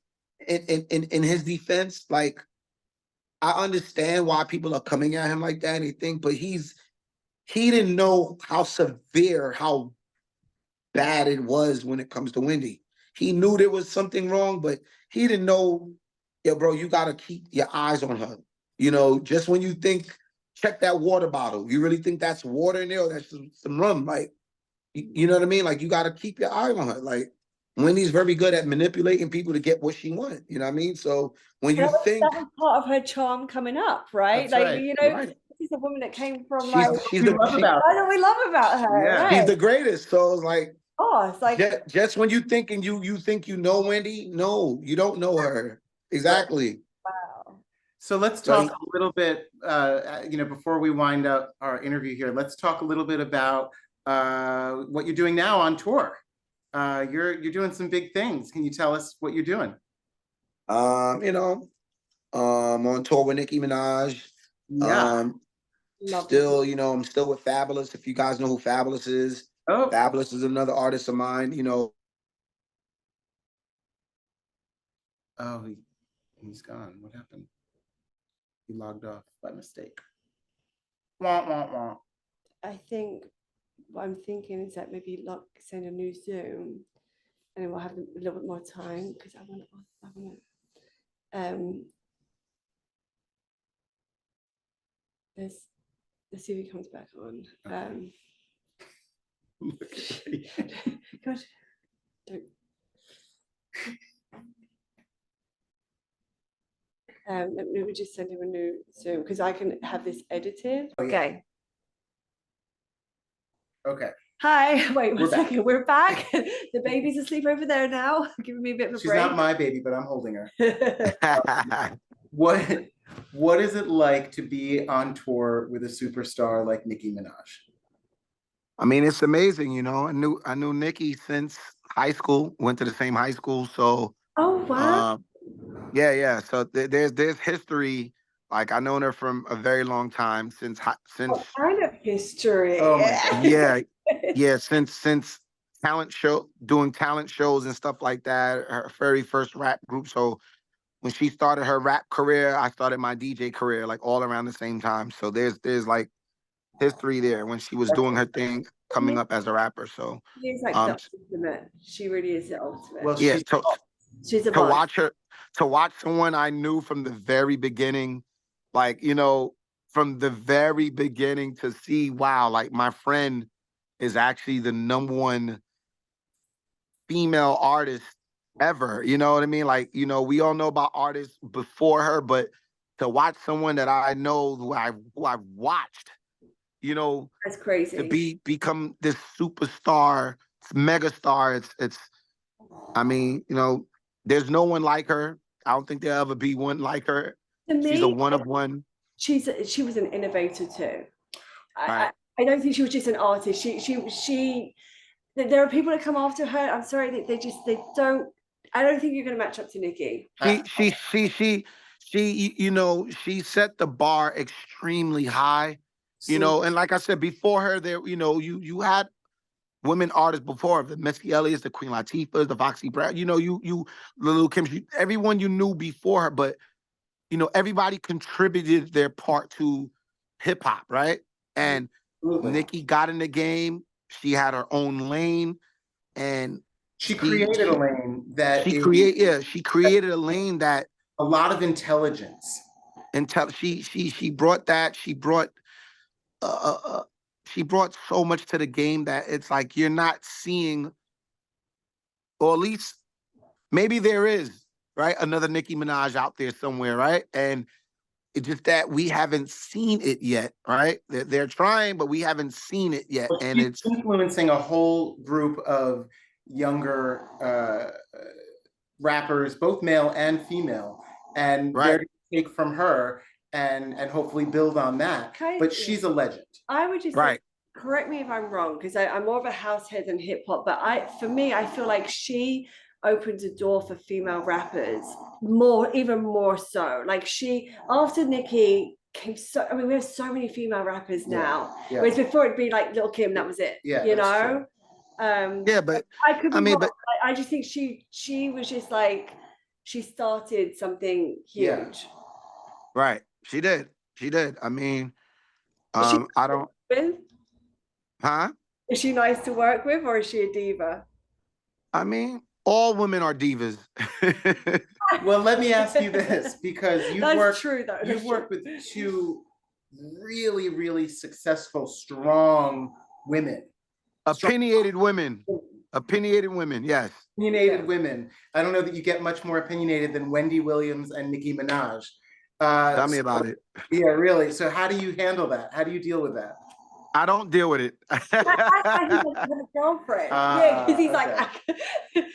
Speaker 3: in his defense, like I understand why people are coming at him like that and they think, but he didn't know how severe, how bad it was when it comes to Wendy. He knew there was something wrong, but he didn't know, yeah, bro, you got to keep your eyes on her. Just when you think, check that water bottle. You really think that's water in there or that's some rum? Like, you know what I mean? Like, you got to keep your eye on her. Like, Wendy's very good at manipulating people to get what she wants. You know what I mean? So when you
Speaker 2: That
Speaker 3: think,
Speaker 2: was part of her charm coming up, right?
Speaker 1: That's
Speaker 2: Like,
Speaker 1: right.
Speaker 3: right,
Speaker 2: this is a woman that came from
Speaker 3: she's
Speaker 2: like,
Speaker 3: she's
Speaker 1: We
Speaker 3: the
Speaker 1: love about
Speaker 2: I know we love about her,
Speaker 1: Yeah.
Speaker 3: she's
Speaker 2: right?
Speaker 3: the greatest. So it's like,
Speaker 2: Oh, it's like,
Speaker 3: just when you thinking you think you know Wendy, no, you don't know her. Exactly.
Speaker 2: wow.
Speaker 1: So let's
Speaker 3: Right.
Speaker 1: talk a little bit, before we wind up our interview here, let's talk a little bit about what you're doing now on tour. You're doing some big things. Can you tell us what you're doing?
Speaker 3: On tour with Nicki Minaj.
Speaker 1: Yeah.
Speaker 2: Lovely.
Speaker 3: I'm still with Fabulous. If you guys know who Fabulous is,
Speaker 1: Oh,
Speaker 3: Fabulous is another artist of mine.
Speaker 1: oh, he's gone. What happened? He logged off by mistake. Wah, wah, wah.
Speaker 2: I think what I'm thinking is that maybe send a new Zoom, and then we'll have a little bit more time because I want to. Let's see if he comes back on. God, don't. Let me just send him a new Zoom because I can have this edited.
Speaker 1: Oh, yeah.
Speaker 2: Okay.
Speaker 1: Okay.
Speaker 2: Hi. Wait one
Speaker 1: We're back.
Speaker 2: second. We're back. The baby's asleep over there now, giving me a bit of a
Speaker 1: She's
Speaker 2: break.
Speaker 1: not my baby, but I'm holding her. What is it like to be on tour with a superstar like Nicki Minaj?
Speaker 3: I mean, it's amazing, you know. I knew Nicki since high school, went to the same high school. So
Speaker 2: Oh wow.
Speaker 3: yeah. So there's history. Like I known her from a very long time since
Speaker 2: What kind of history?
Speaker 1: Oh my God.
Speaker 3: yeah since doing talent shows and stuff like that. Her very first rap group. So when she started her rap career, I started my DJ career like all around the same time. So there's like history there when she was doing her thing coming up as a rapper. So
Speaker 2: She's like the ultimate. She really is the ultimate.
Speaker 1: Well,
Speaker 3: yeah,
Speaker 2: she's a
Speaker 3: to watch her, to watch someone I knew from the very beginning, like, you know, from the very beginning to see, wow, like my friend is actually the #1 female artist ever. You know what I mean? Like, you know, we all know about artists before her, but to watch someone that I know who I've watched, you know,
Speaker 2: that's crazy.
Speaker 3: To become this superstar, megastar. It's I mean, you know, there's no one like her. I don't think there'll ever be one like her.
Speaker 2: To me,
Speaker 3: she's a one of one.
Speaker 2: She was an innovator too.
Speaker 3: Right.
Speaker 2: I don't think she was just an artist. She there are people that come after her. I'm sorry, they don't. I don't think you're going to match up to Nicki.
Speaker 3: She you know, she set the bar extremely high, you know, and like I said before her, there, you know, you had women artists before the Missy Elliott's, the Queen Latifah's, the Foxy Brown, you know, you Lil Kim, everyone you knew before her, but you know, everybody contributed their part to hip hop, right? And Nicki got in the game. She had her own lane, and
Speaker 1: she created a lane that
Speaker 3: she created a lane that
Speaker 1: a lot of intelligence.
Speaker 3: She brought that. She brought so much to the game that it's like you're not seeing, or at least maybe there is, right, another Nicki Minaj out there somewhere, right? And it's just that we haven't seen it yet, right? They're trying, but we haven't seen it yet.
Speaker 1: Well,
Speaker 3: and it's
Speaker 1: influencing a whole group of younger rappers, both male and female, and they're going to take from her and hopefully build on that. But she's a legend.
Speaker 2: I would just say, correct me if I'm wrong, because I'm more of a house head than hip hop, but for me, I feel like she opened a door for female rappers even more so. Like after Nicki came I mean, we have so many female rappers now. Yeah. Whereas before it'd be like Lil Kim, that was it. Yeah, you know?
Speaker 3: But
Speaker 2: I could be wrong. But I just think she was just like, she started something huge.
Speaker 1: Yeah.
Speaker 3: Right. She did. I mean, I don't. Huh?
Speaker 2: Is she nice to work with, or is she a diva?
Speaker 3: I mean, all women are divas.
Speaker 1: Well, let me ask you this, because you've worked with two really, really successful, strong women.
Speaker 3: Opinionated women. Yes.
Speaker 1: Opinionated women. I don't know that you get much more opinionated than Wendy Williams and Nicki Minaj.
Speaker 3: Tell me about it.
Speaker 1: Yeah, really. So how do you handle that? How do you deal with that?
Speaker 3: I don't deal with it.
Speaker 2: He's like a girlfriend. Yeah, because he's like,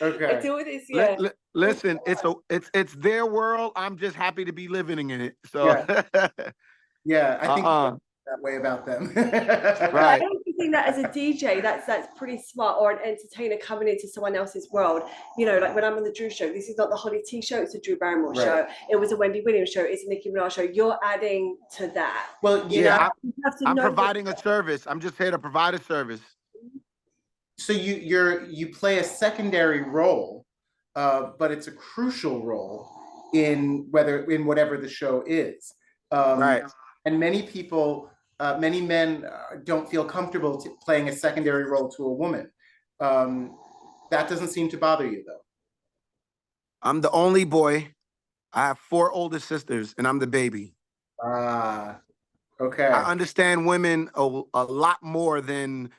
Speaker 2: I deal with this. Yeah.
Speaker 3: Listen, it's their world. I'm just happy to be living in it. So
Speaker 1: yeah, I think that way about them.
Speaker 2: Right. I don't think that as a DJ, that's pretty smart, or an entertainer coming into someone else's world. You know, like when I'm on the Drew show, this is not the Holly T show, it's a Drew Barrymore show. It was a Wendy Williams show, it's a Nicki Minaj show. You're adding to that.
Speaker 1: Well,
Speaker 3: I'm providing a service. I'm just here to provide a service.
Speaker 1: So you play a secondary role, but it's a crucial role in whatever the show is.
Speaker 3: Right.
Speaker 1: And many people, many men don't feel comfortable playing a secondary role to a woman. That doesn't seem to bother you though.
Speaker 3: I'm the only boy. I have 4 older sisters, and I'm the baby.
Speaker 1: Ah, okay.
Speaker 3: I understand women a lot more than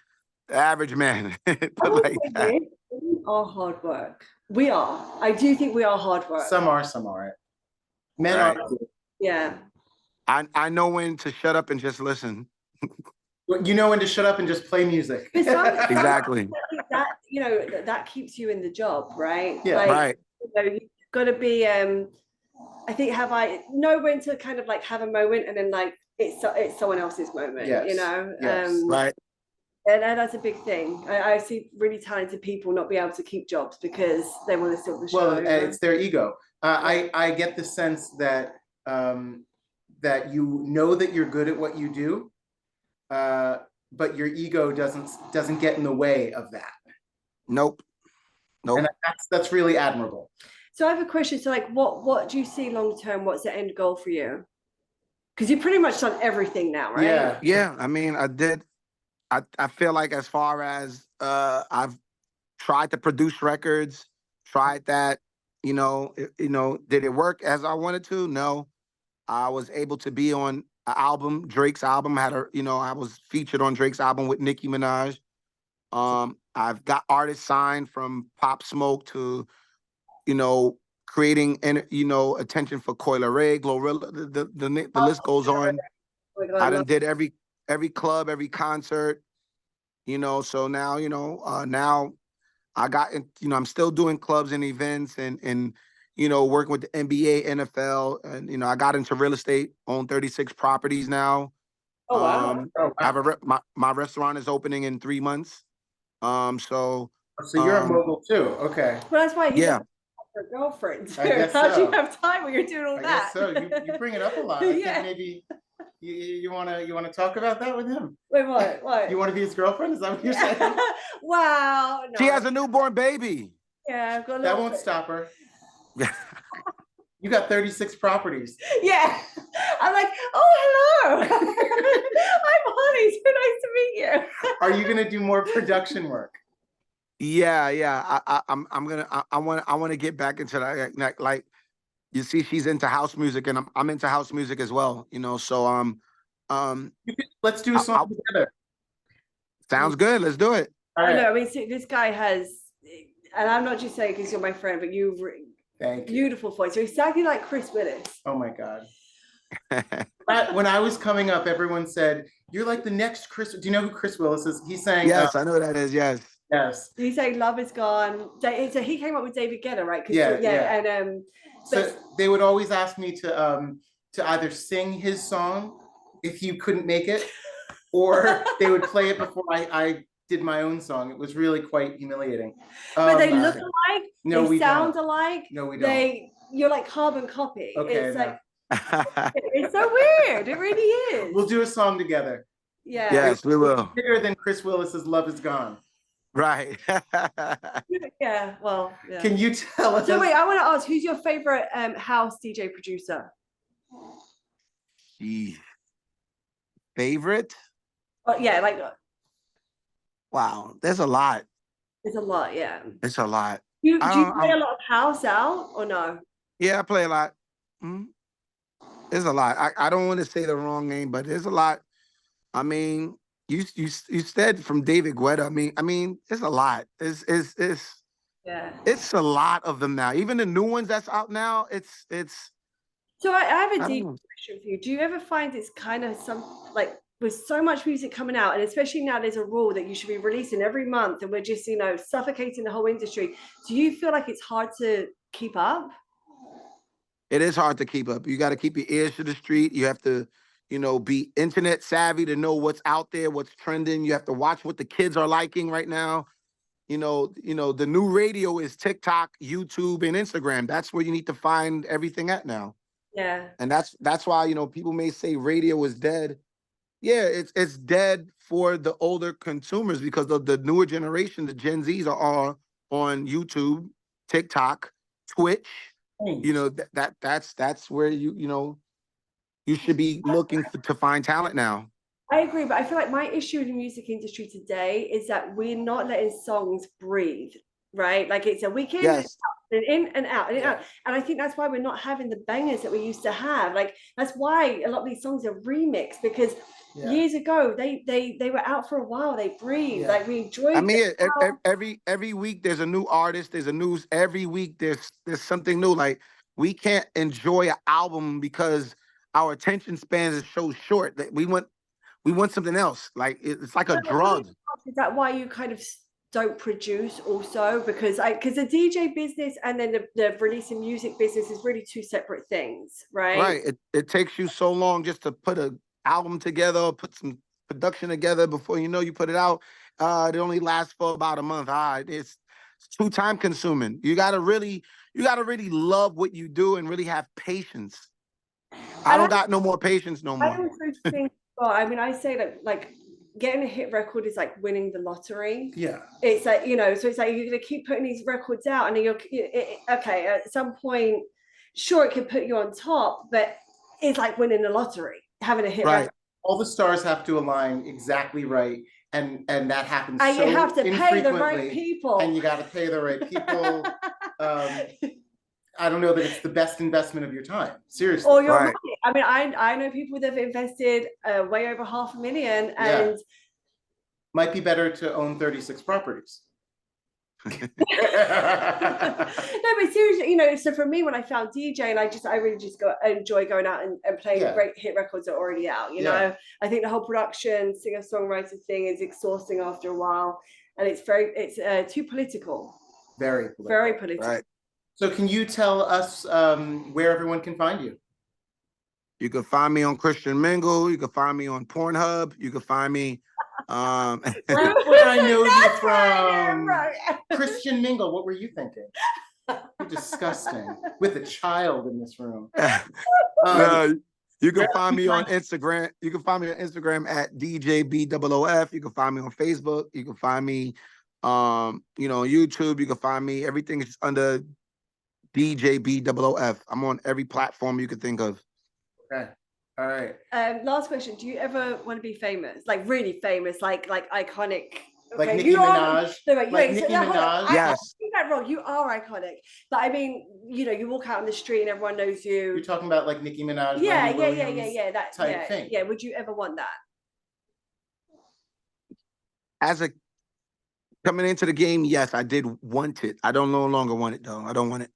Speaker 3: the average man.
Speaker 2: I
Speaker 3: Put
Speaker 2: will
Speaker 3: like
Speaker 2: say
Speaker 3: that.
Speaker 2: this, women are hard work. We are. I do think we are hard work.
Speaker 1: Some are, some aren't. Men
Speaker 3: Right.
Speaker 1: are.
Speaker 2: Yeah.
Speaker 3: I know when to shut up and just listen.
Speaker 1: You know when to shut up and just play music.
Speaker 3: Exactly.
Speaker 2: That, you know, that keeps you in the job, right?
Speaker 1: Yeah.
Speaker 2: Like,
Speaker 3: Right.
Speaker 2: you know, you've got to be, I think, know when to kind of like have a moment and then like it's someone else's moment,
Speaker 1: Yes.
Speaker 2: you know?
Speaker 1: Yes.
Speaker 3: Right.
Speaker 2: And that's a big thing. I see really talented people not be able to keep jobs because they want to steal the show.
Speaker 1: Well, it's their ego. I get the sense that that you know that you're good at what you do, but your ego doesn't get in the way of that.
Speaker 3: Nope. Nope.
Speaker 1: And that's really admirable.
Speaker 2: So I have a question. So like, what do you see long term? What's the end goal for you? Because you've pretty much done everything now, right?
Speaker 1: Yeah.
Speaker 3: Yeah. I mean, I did. I feel like as far as I've tried to produce records, tried that, did it work as I wanted to? No. I was able to be on an album, Drake's album. I was featured on Drake's album with Nicki Minaj. I've got artists signed from Pop Smoke to, creating attention for Coil Ray, Glorilla. The list goes on.
Speaker 2: Oh my God,
Speaker 3: I done did every club, every concert, so now, now I got in, I'm still doing clubs and events and working with the NBA, NFL, and I got into real estate, own 36 properties now.
Speaker 2: Oh wow.
Speaker 3: I have my restaurant is opening in 3 months. So
Speaker 1: you're a mogul too. Okay.
Speaker 2: Well, that's why he's
Speaker 3: yeah.
Speaker 2: your girlfriend.
Speaker 1: I guess
Speaker 2: How do you
Speaker 1: so.
Speaker 2: have time when you're doing all
Speaker 1: I
Speaker 2: that?
Speaker 1: guess so. You bring it up a lot. I
Speaker 2: Yeah.
Speaker 1: think maybe you wanna talk about that with him.
Speaker 2: Wait, what?
Speaker 1: You want to be his girlfriend? Is that what you're saying?
Speaker 2: Wow. No.
Speaker 3: She has a newborn baby.
Speaker 2: Yeah, I've got a
Speaker 1: That
Speaker 2: little
Speaker 1: won't
Speaker 2: bit.
Speaker 1: stop her. You got 36 properties.
Speaker 2: Yeah. I'm like, oh, hello. I'm Holly. So nice to meet you.
Speaker 1: Are you gonna do more production work?
Speaker 3: Yeah. I want to get back into that. Like, you see, she's into house music, and I'm into house music as well. So
Speaker 1: Let's do a song together.
Speaker 3: sounds good. Let's do it.
Speaker 1: All
Speaker 2: I
Speaker 1: right.
Speaker 2: know. I mean, see, this guy has, and I'm not just saying because you're my friend, but you've
Speaker 1: Thank you.
Speaker 2: beautiful voice. You're exactly like Chris Willis.
Speaker 1: Oh my God. When I was coming up, everyone said, "You're like the next Chris." Do you know who Chris Willis is? He sang.
Speaker 3: Yes, I know who that is. Yes.
Speaker 1: Yes.
Speaker 2: You say "Love Is Gone." So he came up with David Guetta, right?
Speaker 1: Yeah.
Speaker 2: And
Speaker 1: So they would always ask me to either sing his song if you couldn't make it, or they would play it before I did my own song. It was really quite humiliating.
Speaker 2: but they look alike.
Speaker 1: No,
Speaker 2: they
Speaker 1: we
Speaker 2: sound
Speaker 1: don't.
Speaker 2: alike.
Speaker 1: No, we don't.
Speaker 2: You're like carbon copy.
Speaker 1: Okay,
Speaker 2: It's
Speaker 1: no.
Speaker 2: like it's so weird. It really is.
Speaker 1: We'll do a song together.
Speaker 2: Yeah.
Speaker 3: Yes, we will.
Speaker 1: Bigger than Chris Willis's "Love Is Gone."
Speaker 3: Right.
Speaker 2: Yeah. Well. Yeah.
Speaker 1: Can you tell us?
Speaker 2: So wait, I want to ask, who's your favorite house DJ producer?
Speaker 3: Gee. Favorite?
Speaker 2: Yeah, like
Speaker 3: Wow, there's a lot.
Speaker 2: it's a lot. Yeah.
Speaker 3: It's a lot.
Speaker 2: Do you play a lot of house out or no?
Speaker 3: Yeah, I play a lot. There's a lot. I don't want to say the wrong name, but there's a lot. I mean, you said from David Guetta. I mean, it's a lot.
Speaker 2: Yeah.
Speaker 3: It's a lot of them now. Even the new ones that's out now, it's.
Speaker 2: So I have a
Speaker 3: I
Speaker 2: deep
Speaker 3: don't know.
Speaker 2: question for you. Do you ever find it's kind of like with so much music coming out, and especially now there's a rule that you should be releasing every month, and we're just suffocating the whole industry. Do you feel like it's hard to keep up?
Speaker 3: It is hard to keep up. You got to keep your ears to the street. You have to, be internet savvy to know what's out there, what's trending. You have to watch what the kids are liking right now. The new radio is TikTok, YouTube, and Instagram. That's where you need to find everything at now.
Speaker 2: Yeah.
Speaker 3: And that's why, people may say radio is dead. Yeah, it's dead for the older consumers because the newer generation, the Gen Zs are all on YouTube, TikTok, Twitch. That's where you should be looking to find talent now.
Speaker 2: I agree, but I feel like my issue in the music industry today is that we're not letting songs breathe, right? Like it's a weekend,
Speaker 3: Yes.
Speaker 2: and in and out, and in and out. And I think that's why we're not having the bangers that we used to have. Like that's why a lot of these songs are remixed, because years ago they were out for a while, they breathed, like we enjoyed
Speaker 3: I mean,
Speaker 2: every
Speaker 3: week there's a new artist, there's a news every week, there's something new. Like we can't enjoy an album because our attention spans is so short that we want something else. Like it's like a drug.
Speaker 2: Is that why you kind of don't produce also? Because the DJ business and then the releasing music business is really two separate things, right?
Speaker 3: Right. It takes you so long just to put an album together, put some production together before you know you put it out. It only lasts for about a month. It's too time consuming. You gotta really love what you do and really have patience. I don't got no more patience no more.
Speaker 2: I also think, well, I mean, I say that like getting a hit record is like winning the lottery.
Speaker 1: Yeah.
Speaker 2: It's like, you know, so it's like you're going to keep putting these records out, and then okay, at some point, sure, it can put you on top, but it's like winning the lottery, having a hit record.
Speaker 1: All the stars have to align exactly right. And that happens
Speaker 2: and
Speaker 1: so
Speaker 2: you have to pay the right people.
Speaker 1: And you got to pay the right people. I don't know that it's the best investment of your time. Seriously.
Speaker 2: Or your money. I mean, I know people that have invested way over $500,000 and
Speaker 1: might be better to own 36 properties.
Speaker 2: No, but seriously, you know, so for me, when I found DJing, I really just enjoy going out and playing great hit records that are already out. You know, I think the whole production, singer-songwriter thing is exhausting after a while, and it's too political.
Speaker 1: Very political.
Speaker 2: Very political.
Speaker 3: Right.
Speaker 1: So can you tell us where everyone can find you?
Speaker 3: You can find me on Christian Mingle. You can find me on Pornhub. You can find me.
Speaker 1: Where would I know you from? Right. Christian Mingle. What were you thinking? You're disgusting. With a child in this room.
Speaker 3: No, you can find me on Instagram. You can find me on Instagram at DJBOOF. You can find me on Facebook. You can find me, on YouTube. You can find me. Everything is under DJBOOF. I'm on every platform you could think of.
Speaker 1: Okay. All right.
Speaker 2: Last question. Do you ever want to be famous? Like really famous, like iconic? Okay.
Speaker 1: Like Nicki Minaj?
Speaker 2: Nicki
Speaker 3: Minaj? Yes.
Speaker 2: I think that wrong. You are iconic. But I mean, you know, you walk out on the street and everyone knows you.
Speaker 1: You're talking about like Nicki Minaj,
Speaker 2: yeah,
Speaker 1: Wendy Williams
Speaker 2: that
Speaker 1: type thing.
Speaker 2: Yeah, would you ever want that?
Speaker 3: As a coming into the game, yes, I did want it. I don't no longer want it though. I don't want it.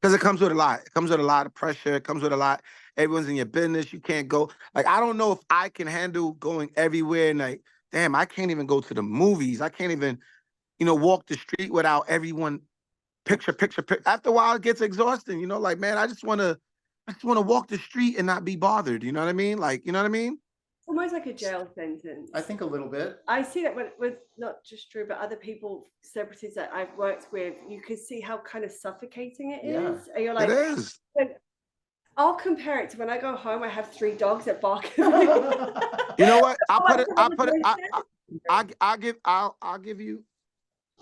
Speaker 3: Because it comes with a lot. It comes with a lot of pressure. It comes with a lot. Everyone's in your business. You can't go. Like, I don't know if I can handle going everywhere. And like, damn, I can't even go to the movies. I can't even, walk the street without everyone picture. After a while, it gets exhausting. Like, man, I just want to walk the street and not be bothered. You know what I mean? Like, you know what I mean?
Speaker 2: Almost like a jail sentence.
Speaker 1: I think a little bit.
Speaker 2: I see that with not just Drew, but other people, celebrities that I've worked with, you can see how kind of suffocating it is. And you're like,
Speaker 3: it is.
Speaker 2: I'll compare it to when I go home, I have 3 dogs that bark at
Speaker 3: me. You know what? I'll give you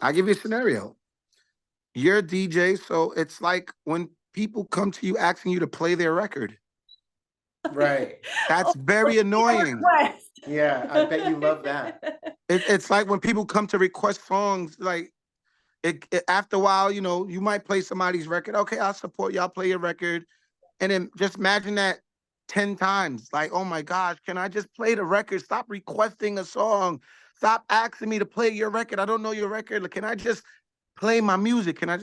Speaker 3: a scenario. You're a DJ, so it's like when people come to you asking you to play their record.
Speaker 1: Right.
Speaker 3: That's very annoying.
Speaker 1: Yeah, I bet you love that.
Speaker 3: It's like when people come to request songs, like it after a while, you might play somebody's record. Okay, I'll support you. I'll play your record. And then just imagine that 10 times. Like, oh my gosh, can I just play the record? Stop requesting a song. Stop asking me to play your record. I don't know your record. Like, can I just play my music? Can I?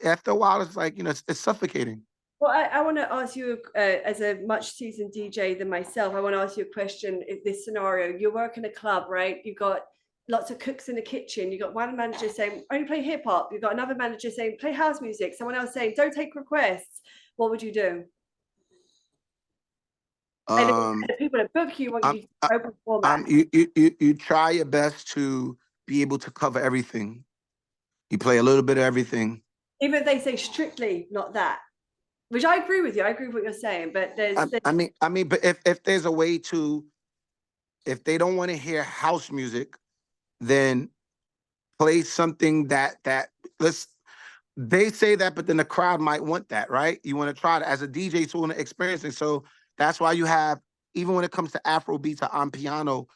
Speaker 3: After a while, it's like, it's suffocating.
Speaker 2: Well, I want to ask you, as a much seasoned DJ than myself, I want to ask you a question. In this scenario, you work in a club, right? You've got lots of cooks in the kitchen. You've got one manager saying, only play hip hop. You've got another manager saying, play house music. Someone else saying, don't take requests. What would you do? And the people that book you want you to open format.
Speaker 3: You try your best to be able to cover everything. You play a little bit of everything.
Speaker 2: Even if they say strictly not that. Which I agree with you. I agree with what you're saying, but there's.
Speaker 3: I mean, but if there's a way to, if they don't want to hear house music, then play something that they say that, but then the crowd might want that, right? You want to try to, as a DJ, so want to experience it. So That's why you have, even when it comes to Afro beats or on piano,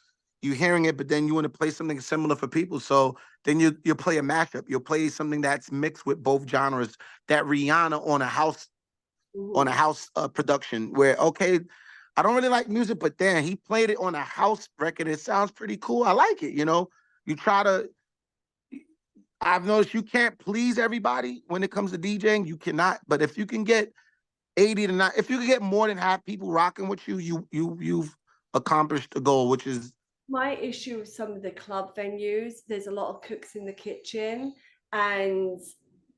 Speaker 3: you hearing it, but then you want to play something similar for people. So then you play a mashup. You'll play something that's mixed with both genres. That Rihanna on a house production where, okay, I don't really like music, but then he played it on a house record. It sounds pretty cool. I like it. You know, you try to. I've noticed you can't please everybody when it comes to DJing. You cannot. But if you can get 80 to 90, if you can get more than half people rocking with you, you've accomplished the goal, which is.
Speaker 2: My issue with some of the club venues, there's a lot of cooks in the kitchen, and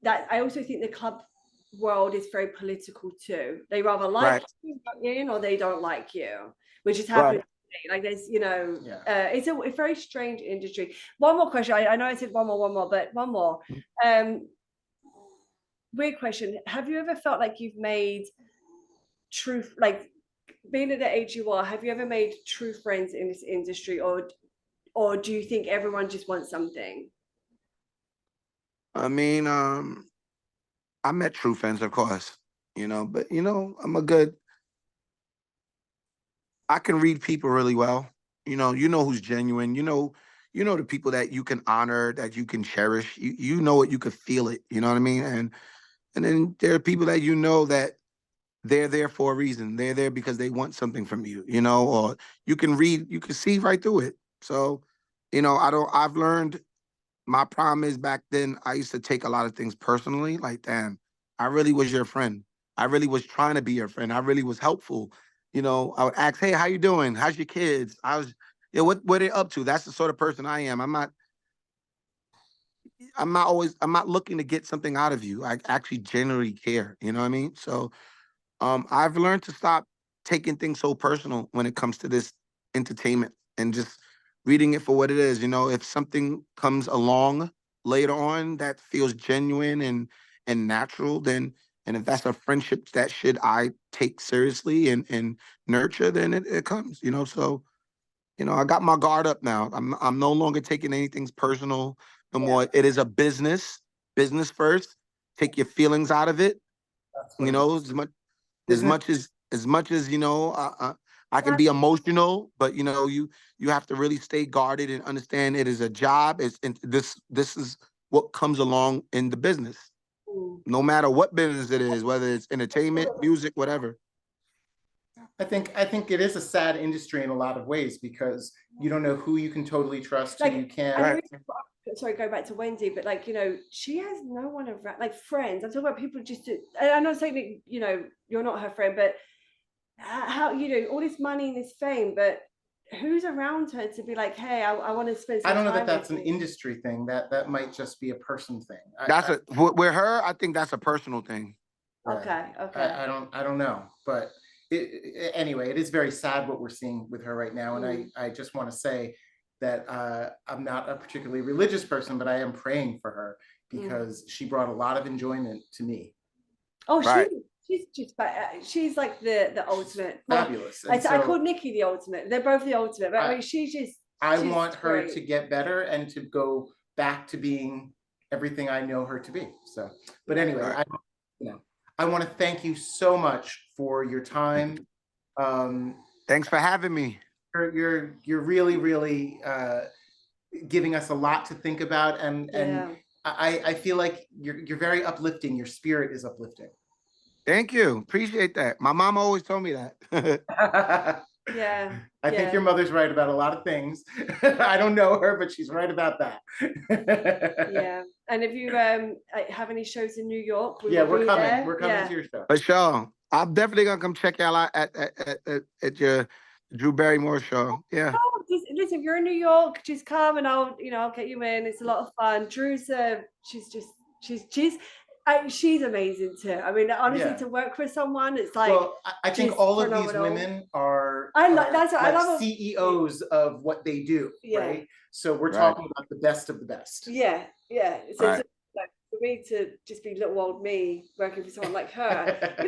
Speaker 2: that I also think the club world is very political too. They rather like
Speaker 3: Right.
Speaker 2: you in or they don't like you, which is
Speaker 3: Right.
Speaker 2: happening. Like there's, it's a very strange industry. One more question. I know I said one more, but one more. Weird question. Have you ever felt like you've made truth, like being at the age you are, have you ever made true friends in this industry, or do you think everyone just wants something?
Speaker 3: I mean, I met true friends, of course, but I can read people really well. You know who's genuine. You know the people that you can honor, that you can cherish. You know it, you can feel it. You know what I mean? And then there are people that that they're there for a reason. They're there because they want something from you, or you can see right through it. So, I've learned my problem is back then I used to take a lot of things personally. Like, damn, I really was your friend. I really was trying to be your friend. I really was helpful. I would ask, hey, how you doing? How's your kids? What they up to? That's the sort of person I am. I'm not looking to get something out of you. I actually genuinely care. You know what I mean? So I've learned to stop taking things so personal when it comes to this entertainment and just reading it for what it is. If something comes along later on that feels genuine and natural, then, and if that's a friendship that should I take seriously and nurture, then it comes. So I got my guard up now. I'm no longer taking anything personal no more. It is a business first. Take your feelings out of it. As much as I can be emotional, but you have to really stay guarded and understand it is a job. This is what comes along in the business, no matter what business it is, whether it's entertainment, music, whatever.
Speaker 1: I think it is a sad industry in a lot of ways because you don't know who you can totally trust, who you can't.
Speaker 2: Right. Sorry, go back to Wendy, but she has no one around, like friends. I'm talking about people I'm not saying that, you're not her friend, but how, all this money and this fame, but who's around her to be like, hey, I want to spend some time.
Speaker 1: I don't know that that's an industry thing. That might just be a person thing.
Speaker 3: With her, I think that's a personal thing.
Speaker 2: Okay.
Speaker 1: I don't know, but anyway, it is very sad what we're seeing with her right now. And I just want to say that I'm not a particularly religious person, but I am praying for her because she brought a lot of enjoyment to me.
Speaker 2: Oh, right. She's like the ultimate.
Speaker 1: Fabulous.
Speaker 2: I called Nicki the ultimate. They're both the ultimate, but I mean, she's
Speaker 1: want her to get better and to go back to being everything I know her to be. So, but anyway, I want to thank you so much for your time.
Speaker 3: Thanks for having me.
Speaker 1: You're really, really giving us a lot to think about, and I feel like you're very uplifting. Your spirit is uplifting.
Speaker 3: Thank you. Appreciate that. My mom always told me
Speaker 1: that. I think your mother's right about a lot of things. I don't know her, but she's right about that.
Speaker 2: And if you have any shows in New York,
Speaker 1: we're coming. We're coming to your show.
Speaker 3: For sure. I'm definitely gonna come check y'all out at your Drew Barrymore show. Yeah.
Speaker 2: Oh, listen, if you're in New York, just come and I'll get you in. It's a lot of fun. Drew's she's amazing too. I mean, honestly, to work for someone, it's like.
Speaker 1: Well, I think all of these women are. I love CEOs of what they do, right? So we're talking about the best of the best.
Speaker 2: Yeah. So for me to just be little old me working for someone like her, I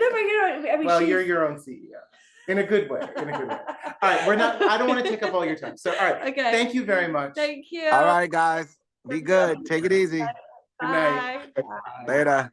Speaker 2: mean,
Speaker 1: well, you're your own CEO. In a good way. All right, I don't want to take up all your time. So, all right. Okay. Thank you very much.
Speaker 2: Thank you.
Speaker 3: All right, guys. Be good. Take it easy.
Speaker 1: Good night.
Speaker 3: Later.